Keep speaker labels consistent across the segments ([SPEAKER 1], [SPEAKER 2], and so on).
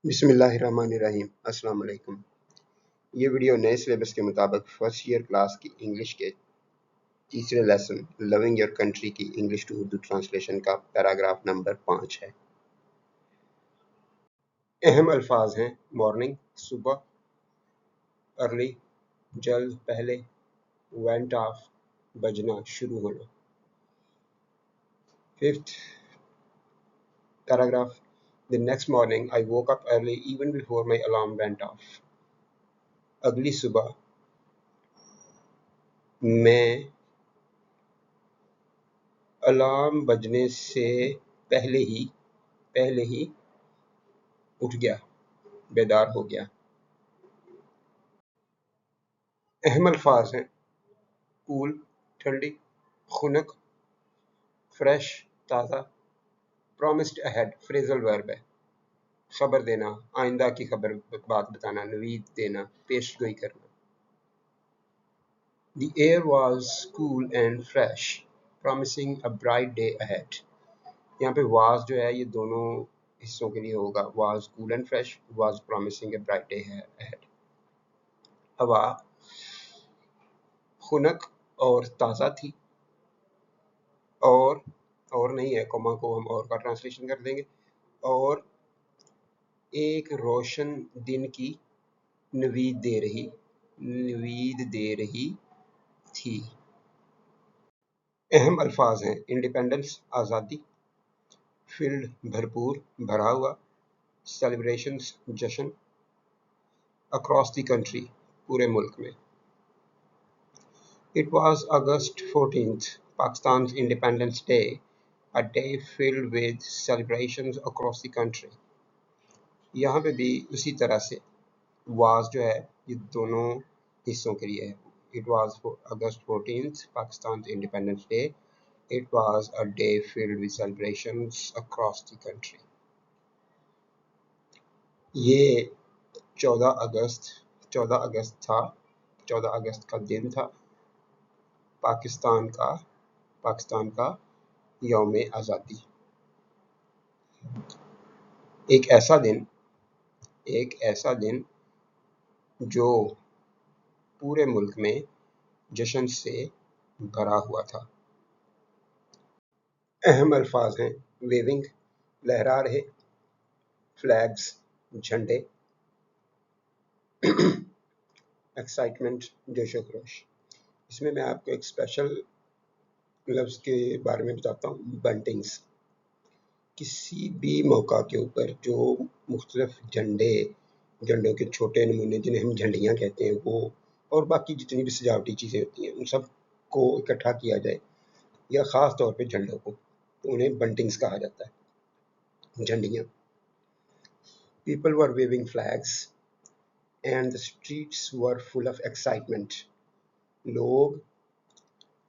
[SPEAKER 1] बिस्मिल्लाहिर्रहमानिर्रहीम। अस्सलाम वालेकुम। ये वीडियो नए सिलेबस के मुताबिक फर्स्ट ईयर क्लास की इंग्लिश के तीसरे लेसन लविंग योर कंट्री की इंग्लिश टू उर्दू ट्रांसलेशन का पैराग्राफ नंबर 5 है। अहम अल्फाज हैं मॉर्निंग सुबह, अर्ली जल्द पहले, वेंट ऑफ बजना शुरू होना। Fifth paragraph the next morning I woke up early even before my alarm went of. अगली सुबह मैं अलार्म बजने से पहले ही उठ गया, बेदार हो गया। अहम अल्फाज हैं कूल ठंडी, खुनक फ्रेश ताज़ा, प्रॉमिस्ड अहेड फ्रेजल वर्ब है, खबर देना आइंदा की खबर बात बताना, नवीद देना पेशगोई करना। The air was cool and fresh, promising a bright day ahead. यहाँ पे was जो है ये दोनों हिस्सों के लिए होगा, was cool and fresh, was promising a bright day ahead. हवा खुनक और ताज़ा थी, और नहीं है, कॉमा को हम और का ट्रांसलेशन कर देंगे, और एक रोशन दिन की नवीद दे रही थी। अहम अल्फाज हैं इंडिपेंडेंस आज़ादी, फील्ड भरपूर भरा हुआ, सेलिब्रेशंस जश्न, अक्रॉस द कंट्री पूरे मुल्क में। It was August 14th, Pakistan independence day, a day filled with celebrations across the country. यहाँ पे भी उसी तरह से was जो है ये दोनों हिस्सों के लिए है। It was August 14th, Pakistan's Independence Day. It was a day filled with celebrations across the country. ये 14 अगस्त था, 14 अगस्त का दिन था, पाकिस्तान का यौम आज़ादी। एक ऐसा दिन जो पूरे मुल्क में जश्न से भरा हुआ था। अहम अल्फाज हैं वेविंग लहरा रहे, फ्लैग्स झंडे, एक्साइटमेंट जोशो खरोश। इसमें मैं आपको एक स्पेशल लफ्ज़ के बारे में बताता हूँ, बंटिंग्स। किसी भी मौका के ऊपर जो मुख्तलिफ झंडों के छोटे नमूने जिन्हें हम झंडियाँ कहते हैं वो, और बाकी जितनी भी सजावटी चीज़ें होती हैं उन सब को इकट्ठा किया जाए, या ख़ास तौर पे झंडों को, तो उन्हें बंटिंग्स कहा जाता है, झंडियाँ। People were waving flags and the streets were full of excitement. लोग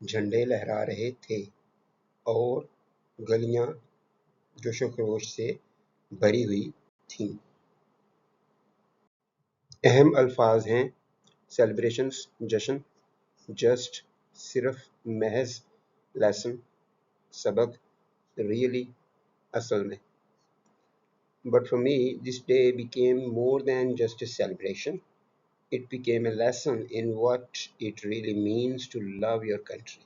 [SPEAKER 1] झंडे लहरा रहे थे और गलियाँ जोशो खरोश से भरी हुई थीं। अहम अल्फाज हैं सेलिब्रेशंस जश्न, जस्ट सिर्फ, महज, लेसन सबक, रियली असल में। But for me, this day became more than just a celebration. It became a lesson in what it really means to love your country.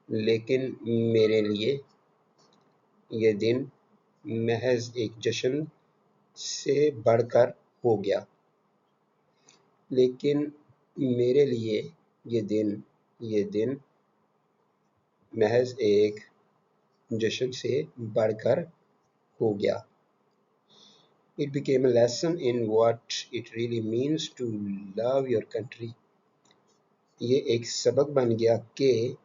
[SPEAKER 1] लेकिन मेरे लिए ये दिन महज एक जश्न से बढ़कर हो गया। लेकिन मेरे लिए ये दिन महज एक जश्न से बढ़कर हो गया। It became a lesson in what it really means to love your country. ये एक सबक बन गया कि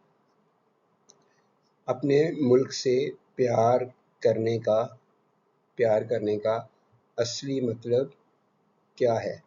[SPEAKER 1] अपने मुल्क से प्यार करने का असली मतलब क्या है।